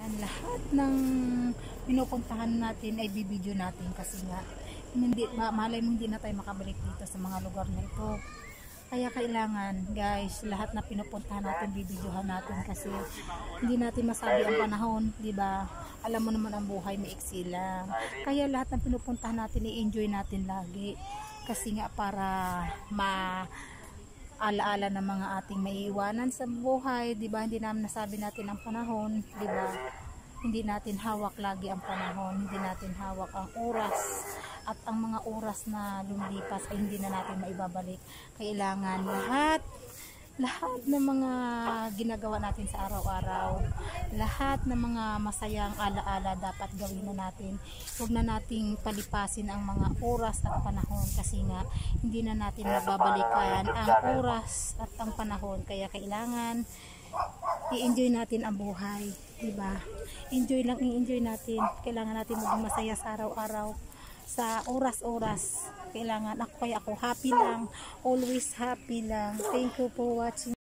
Yan, lahat ng pinupuntahan natin ay bibidyo natin kasi nga malay mo hindi na tayo makabalik dito sa mga lugar na ito. Kaya kailangan guys, lahat na pinupuntahan natin bibidyohan natin kasi hindi natin masabi ang panahon, di ba? Alam mo naman ang buhay may iksi lang. Kaya lahat ng pinupuntahan natin i-enjoy natin lagi kasi nga para alaala ng mga ating maiiwanan sa buhay, 'di ba? Hindi naman nasabi natin ang panahon, 'di ba? Hindi natin hawak lagi ang panahon, hindi natin hawak ang oras at ang mga oras na lumilipas ay hindi na natin maibabalik. Kailangan lahat ng mga ginagawa natin sa araw-araw, lahat ng mga masayang alaala dapat gawin na natin. Huwag na nating palipasin ang mga oras at panahon kasi nga hindi na natin mababalikan ang oras at ang panahon. Kaya kailangan i-enjoy natin ang buhay, di ba? Enjoy lang, i-enjoy natin. Kailangan natin maging masaya sa araw-araw, sa oras-oras. Kailangan ako happy lang, always happy lang. Thank you for watching.